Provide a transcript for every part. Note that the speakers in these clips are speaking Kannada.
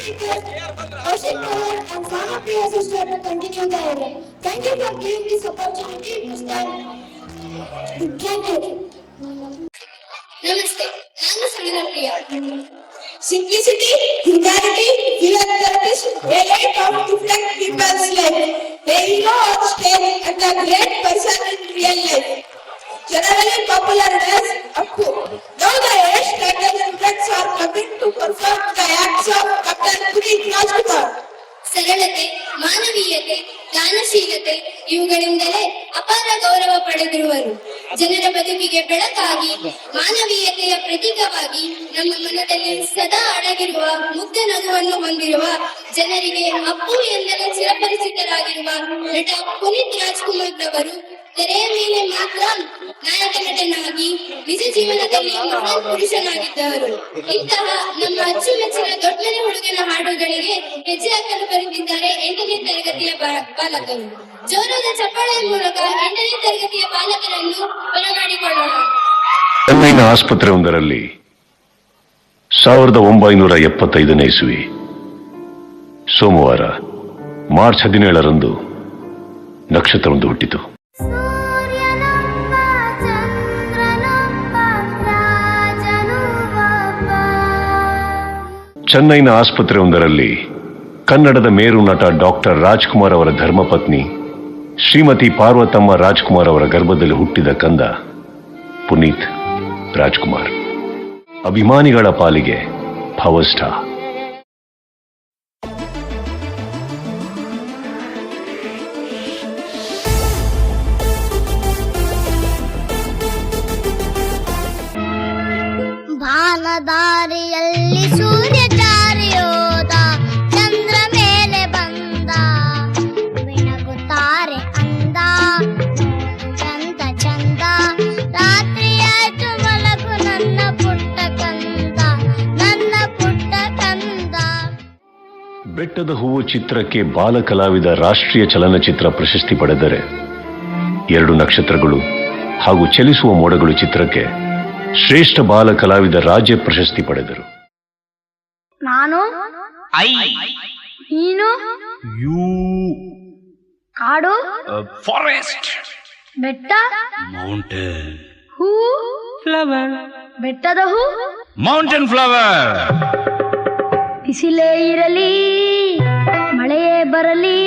Ashik Kaur and Sana Priya sister to continue the event. Thank you for giving this opportunity to stand candid. ನಮಸ್ತೆ, ನಾನು ಸಣ್ಣ Priya. Simplicity, humanity, philanthropist, a light of different people's life. A hero on stage and a great person in real life. Generally popular as Appu. Now the age-stated students are coming to perform the acts of Captain Puneet Rajkumar. ಸರಳತೆ, ಮಾನವೀಯತೆ, ದಾನಶೀಲತೆ ಇವುಗಳಿಂದಲೇ ಅಪಾರ ಗೌರವ ಪಡೆದಿರುವರು. ಜನರ ಬದುಕಿಗೆ ಬೆಳಕಾಗಿ, ಮಾನವೀಯತೆಯ ಪ್ರತೀಕವಾಗಿ ನಮ್ಮ ಮನದಲ್ಲಿ ಸದಾ ಅಡಗಿರುವ ಮುಗ್ಧ ನಗುವನ್ನು ಹೊಂದಿರುವ, ಜನರಿಗೆ ಅಪ್ಪು ಎಂದರೆ ಚಿರಪರಿಚಿತರಾಗಿರುವ ನಟ ಪುನೀತ್ ರಾಜ್ಕುಮಾರ್ ರವರು ತೆರೆಯ ಮೇಲೆ ಮಾತ್ರ ನಾಯಕ ನಟನಾಗಿ ನಿಜ ಜೀವನದಲ್ಲಿ ಮಹಾನ್ ಪುರುಷನಾಗಿದ್ದವರು. ಇಂತಹ ನಮ್ಮ ಅಚ್ಚುಮೆಚ್ಚಿನ ದೊಡ್ಡನೆ ಹುಡುಗನ ಹಾಡುಗಳಿಗೆ ಹೆಜ್ಜೆ ಹಾಕಲು ಬರುತ್ತಿದ್ದಾರೆ 8ನೇ ತರಗತಿಯ ಬಾಲಕರು. ಜೋರಾದ ಚಪ್ಪಾಳೆಯ ಮೂಲಕ 8ನೇ ತರಗತಿಯ ಬಾಲಕರನ್ನು ಬರಮಾಡಿಕೊಳ್ಳೋಣ. ಚೆನ್ನೈನ ಆಸ್ಪತ್ರೆಯೊಂದರಲ್ಲಿ 1975ನೇ ಇಸವಿ ಸೋಮವಾರ ಮಾರ್ಚ್ 17ರಂದು ನಕ್ಷತ್ರವೊಂದು ಹುಟ್ಟಿತು. ಚೆನ್ನೈನ ಆಸ್ಪತ್ರೆಯೊಂದರಲ್ಲಿ ಕನ್ನಡದ ಮೇರು ನಟ ಡಾಕ್ಟರ್ ರಾಜ್ಕುಮಾರ್ ಅವರ ಧರ್ಮಪತ್ನಿ ಶ್ರೀಮತಿ ಪಾರ್ವತಮ್ಮ ರಾಜ್ಕುಮಾರ್ ಅವರ ಗರ್ಭದಲ್ಲಿ ಹುಟ್ಟಿದ ಕಂದ ಪುನೀತ್ ರಾಜ್ಕುಮಾರ್ ಅಭಿಮಾನಿಗಳ ಪಾಲಿಗೆ ಪವರ್ ಸ್ಟಾರ್. ದಾರಿಯಲ್ಲಿ ಸೂರ್ಯ ಜಾರಿಯೋದ, ಚಂದ್ರ ಮೇಲೆ ಬಂದ, ಮಿಣಗುತ್ತಾರೆ ಅಂದ, ಚಂದ ಚಂದ, ರಾತ್ರಿಯಾಯ್ತು ಮಲಗು ನನ್ನ ಪುಟ್ಟ ಕಂದ, ನನ್ನ ಪುಟ್ಟ ಕಂದ. ಬೆಟ್ಟದ ಹೂವು ಚಿತ್ರಕ್ಕೆ ಬಾಲ ಕಲಾವಿದ ರಾಷ್ಟ್ರೀಯ ಚಲನಚಿತ್ರ ಪ್ರಶಸ್ತಿ ಪಡೆದರೆ, 2 ನಕ್ಷತ್ರಗಳು ಹಾಗೂ ಚಲಿಸುವ ಮೋಡಗಳು ಚಿತ್ರಕ್ಕೆ ಶ್ರೇಷ್ಠ ಬಾಲ ಕಲಾವಿದ ರಾಜ್ಯ ಪ್ರಶಸ್ತಿ ಪಡೆದರು. ನಾನು ನೀನು ಕಾಡು, ಫಾರೆಸ್ಟ್, ಬೆಟ್ಟ, ಮೌಂಟೇನ್, ಹೂ, ಫ್ಲವರ್, ಬೆಟ್ಟದ ಹೂ, ಮೌಂಟೇನ್ ಫ್ಲವರ್. ಬಿಸಿಲೇ ಇರಲಿ, ಮಳೆಯೇ ಬರಲಿ,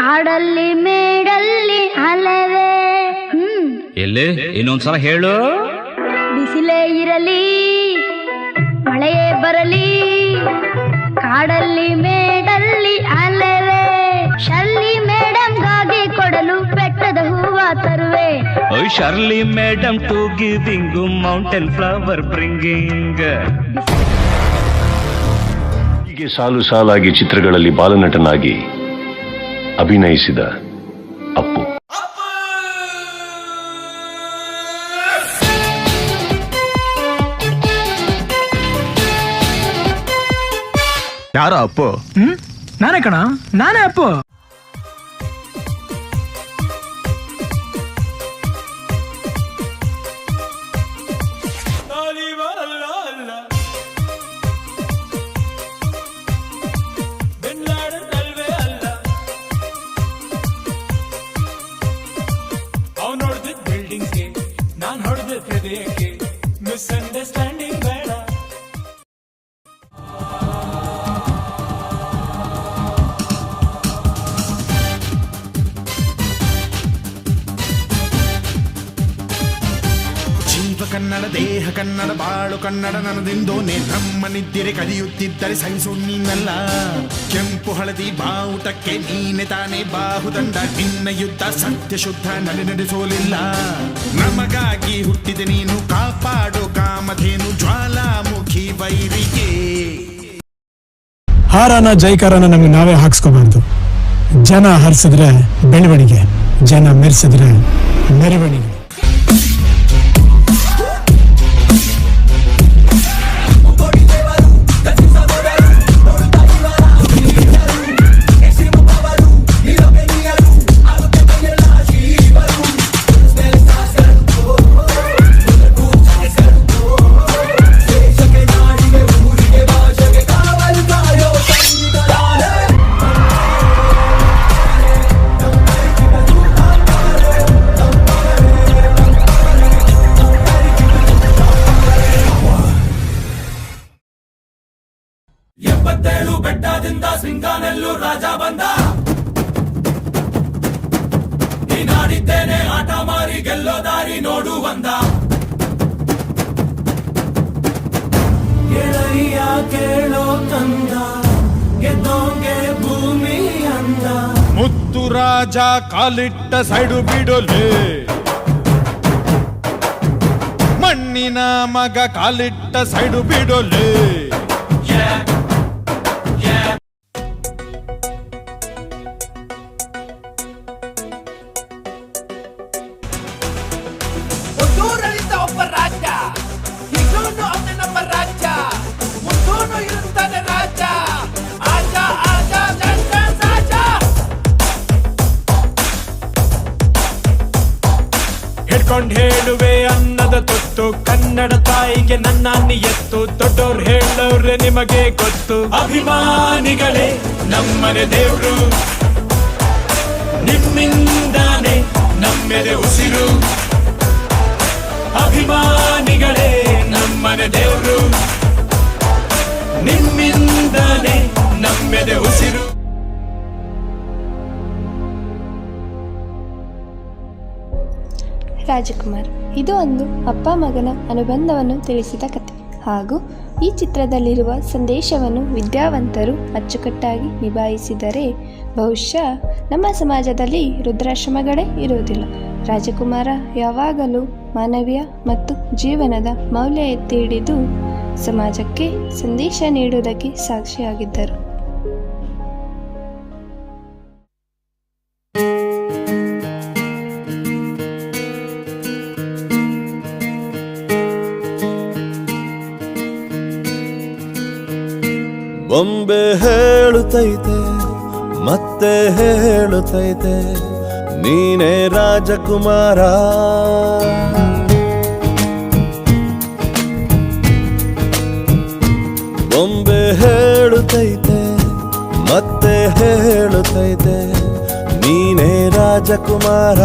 ಕಾಡಲ್ಲಿ ಮೇಡಲ್ಲಿ ಅಲವೇ. ಎಲ್ಲಿ ಇನ್ನೊಂದ್ಸಲ ಹೇಳು. ಬಿಸಿಲೇ ಇರಲಿ, ಮಳೆಯೇ ಬರಲಿ, ಕಾಡಲ್ಲಿ ಮೇಡಲ್ಲಿ ಅಲವೇ. ಶರ್ಲಿ ಮೇಡಮ್ಗಾಗಿ ಕೊಡಲು ಬೆಟ್ಟದ ಹೂವ ತರುವೆ. Shirley madam to giving mountain flower bringing. ಹೀಗೆ ಸಾಲು ಸಾಲಾಗಿ ಚಿತ್ರಗಳಲ್ಲಿ ಬಾಲನಟನಾಗಿ ಅಭಿನಯಿಸಿದ ಅಪ್ಪು. ಯಾರೋ ಅಪ್ಪು? ನಾನೇ ಕಣ, ನಾನೇ ಅಪ್ಪು. ಮಿಸ್ಅಂಡರ್ಸ್ಟ್ಯಾಂಡಿಂಗ್ ಬೇಡ. ಕನ್ನಡ ದೇಹ ಕನ್ನಡ ಬಾಳು ಕನ್ನಡ ನನ್ನದೆಂದೋನೆ ನಮ್ಮನಿದ್ದಿರೆ ಕದಿಯುತ್ತಿದ್ದರೆ ಸಹಿಸು ನೀನಲ್ಲ. ಕೆಂಪು ಹಳದಿ ಬಾವುಟಕ್ಕೆ ನೀನೆ ತಾನೇ ಬಾಹುದಂಡ, ನಿನ್ನ ಯುದ್ಧ ಸತ್ಯ ಶುದ್ಧ ನಡೆಸೋಲಿಲ್ಲ. ನಮಗಾಗಿ ಹುಟ್ಟಿದೆ ನೀನು, ಕಾಪಾಡು ಕಾಮಧೇನು ಜ್ವಾಲಾಮುಖಿ ವೈರಿಗೆ. ಹಾರಾನ ಜೈಕಾರನ ನಮಗೆ ನಾವೇ ಹಾಕ್ಸ್ಕೋಬಾರ್ದು. ಜನ ಹರಿಸಿದ್ರೆ ಬೆಳವಣಿಗೆ, ಜನ ಮೆರೆಸಿದ್ರೆ ಮೆರವಣಿಗೆ. 77 ಬೆಟ್ಟದಿಂದ ಸಿಂಗಾನೆಲ್ಲೂ ರಾಜ ಬಂದ. ನೀನಾಡಿದ್ದೇನೆ ಆಟ ಮಾರಿ ಗೆಲ್ಲೋ ದಾರಿ ನೋಡು ಬಂದ. ಗೆಳೆಯ ಕೇಳೋ ಕಂದ ಗೆದ್ದೋಂಗೆ ಭೂಮಿ ಅಂದ. ಮುತ್ತು ರಾಜ ಕಾಲಿಟ್ಟ ಸೈಡು ಬಿಡೋಲೆ, ಮಣ್ಣಿನ ಮಗ ಕಾಲಿಟ್ಟ ಸೈಡು ಬಿಡೋಲೆ. ಒಬ್ಬ ರಾಜ ಇನ್ನೊಂದು ಅವನ ನಮ್ಮ ರಾಜ ಮುಂದೂನು ಇರುತ್ತಾನೆ ರಾಜ. ಆಜ ಆಜ ಜಂಡ ಸಾಜ. ಹಿಡ್ಕೊಂಡ್ ಹೇಳುವೆ ಅನ್ನದ ತೊತ್ತು, ಕನ್ನಡ ತಾಯಿಗೆ ನನ್ನ ನಿಯತ್ತು. ದೊಡ್ಡೋರ್ ಹೇಳೋರೆ ನಿಮಗೆ ಗೊತ್ತು. ಅಭಿಮಾನಿಗಳೇ ನಮ್ಮನೆ ದೇವ್ರು, ನಿಮ್ಮಿಂದಾನೆ ನಮ್ಮೆದೆ ಉಸಿರು. ಅಭಿಮಾನಿಗಳೇ ನಮ್ಮನೆ ದೇವ್ರು, ನಿಮ್ಮಿಂದಾನೆ ನಮ್ಮೆದೆ ಉಸಿರು. ರಾಜಕುಮಾರ್ ಇದು ಒಂದು ಅಪ್ಪ ಮಗನ ಅನುಬಂಧವನ್ನು ತಿಳಿಸಿದ ಕಥೆ ಹಾಗೂ ಈ ಚಿತ್ರದಲ್ಲಿರುವ ಸಂದೇಶವನ್ನು ವಿದ್ಯಾವಂತರು ಅಚ್ಚುಕಟ್ಟಾಗಿ ನಿಭಾಯಿಸಿದರೆ ಬಹುಶಃ ನಮ್ಮ ಸಮಾಜದಲ್ಲಿ ವೃದ್ಧಾಶ್ರಮಗಳೇ ಇರುವುದಿಲ್ಲ. ರಾಜಕುಮಾರ ಯಾವಾಗಲೂ ಮಾನವೀಯ ಮತ್ತು ಜೀವನದ ಮೌಲ್ಯ ಎತ್ತಿ ಹಿಡಿದು ಸಮಾಜಕ್ಕೆ ಸಂದೇಶ ನೀಡುವುದಕ್ಕೆ ಸಾಕ್ಷಿಯಾಗಿದ್ದರು. ಬೊಂಬೆ ಹೇಳುತ್ತೈತೆ ಮತ್ತೆ ಹೇಳುತ್ತೈತೆ ನೀನೇ ರಾಜಕುಮಾರ. ಬೊಂಬೆ ಹೇಳುತ್ತೈತೆ ಮತ್ತೆ ಹೇಳುತ್ತೈತೆ ನೀನೇ ರಾಜಕುಮಾರ.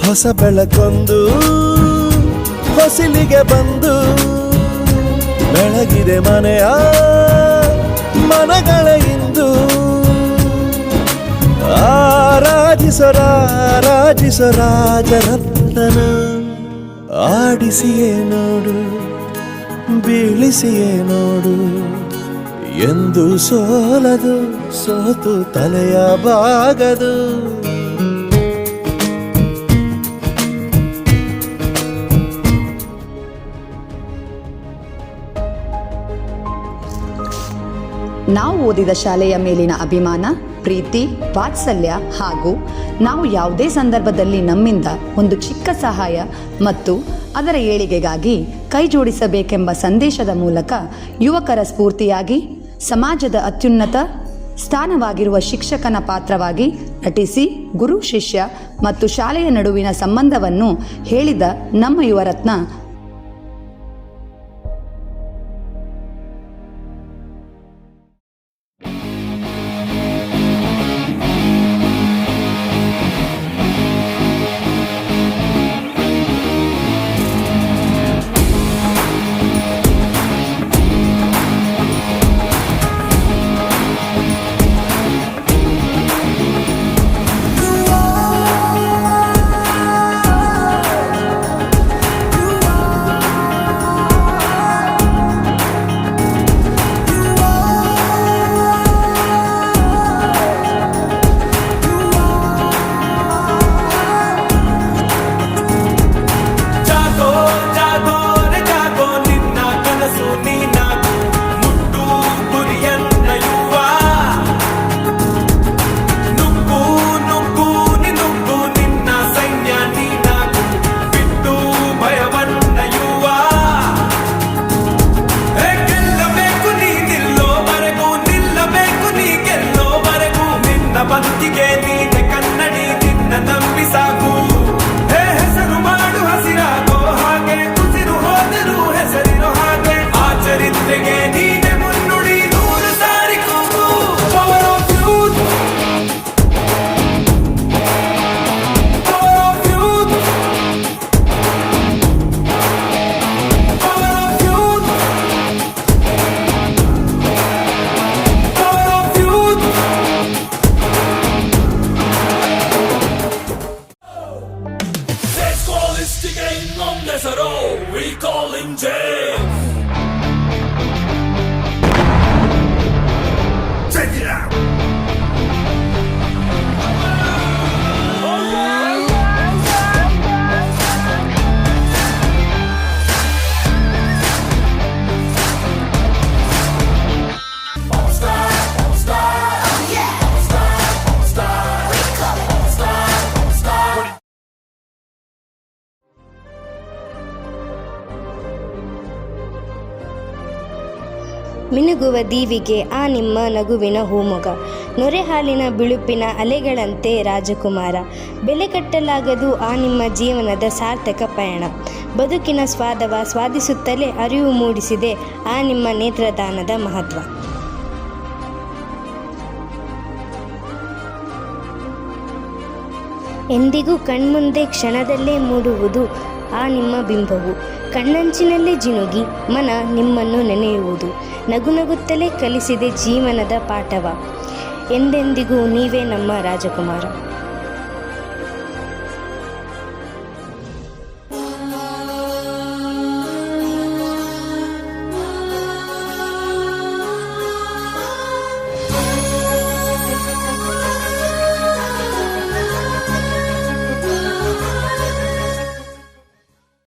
ಹೊಸ ಬೆಳಕೊಂದು ಹೊಸಿಲಿಗೆ ಬಂದು ಬೆಳಗಿದೆ ಮನೆಯ ಮನಗಳ ಇಂದು. ಆರಾಧಿಸೋ ರಾಜರತ್ನನ ಆಡಿಸಿಯೇ ನೋಡು ಬೀಳಿಸಿಯೇ ನೋಡು ಎಂದು ಸೋಲದು ಸೋತು ತಲೆಯ ಬಾಗದು. ನಾವು ಓದಿದ ಶಾಲೆಯ ಮೇಲಿನ ಅಭಿಮಾನ, ಪ್ರೀತಿ, ವಾತ್ಸಲ್ಯ ಹಾಗೂ ನಾವು ಯಾವುದೇ ಸಂದರ್ಭದಲ್ಲಿ ನಮ್ಮಿಂದ ಒಂದು ಚಿಕ್ಕ ಸಹಾಯ ಮತ್ತು ಅದರ ಏಳಿಗೆಗಾಗಿ ಕೈ ಜೋಡಿಸಬೇಕೆಂಬ ಸಂದೇಶದ ಮೂಲಕ ಯುವಕರ ಸ್ಫೂರ್ತಿಯಾಗಿ ಸಮಾಜದ ಅತ್ಯುನ್ನತ ಸ್ಥಾನವಾಗಿರುವ ಶಿಕ್ಷಕನ ಪಾತ್ರವಾಗಿ ನಟಿಸಿ ಗುರು ಶಿಷ್ಯ ಮತ್ತು ಶಾಲೆಯ ನಡುವಿನ ಸಂಬಂಧವನ್ನು ಹೇಳಿದ ನಮ್ಮ ಯುವರತ್ನ ಹೆಸರು we calling James. Check it out. ಮಿನುಗುವ ದೀವಿಗೆ ಆ ನಿಮ್ಮ ನಗುವಿನ ಹೂಮೊಗ, ನೊರೆ ಹಾಲಿನ ಬಿಳುಪಿನ ಅಲೆಗಳಂತೆ ರಾಜಕುಮಾರ, ಬೆಲೆ ಕಟ್ಟಲಾಗದು ಆ ನಿಮ್ಮ ಜೀವನದ ಸಾರ್ಥಕ ಪಯಣ. ಬದುಕಿನ ಸ್ವಾದವ ಸ್ವಾದಿಸುತ್ತಲೇ ಅರಿವು ಮೂಡಿಸಿದೆ ಆ ನಿಮ್ಮ ನೇತ್ರದಾನದ ಮಹತ್ವ. ಎಂದಿಗೂ ಕಣ್ಮುಂದೆ ಕ್ಷಣದಲ್ಲೇ ಮೂಡುವುದು ಆ ನಿಮ್ಮ ಬಿಂಬವು, ಕಣ್ಣಂಚಿನಲ್ಲೇ ಜಿನುಗಿ ಮನ ನಿಮ್ಮನ್ನು ನೆನೆಯುವುದು. ನಗುನಗುತ್ತಲೇ ಕಲಿಸಿದೆ ಜೀವನದ ಪಾಠವ, ಎಂದೆಂದಿಗೂ ನೀವೇ ನಮ್ಮ ರಾಜಕುಮಾರ.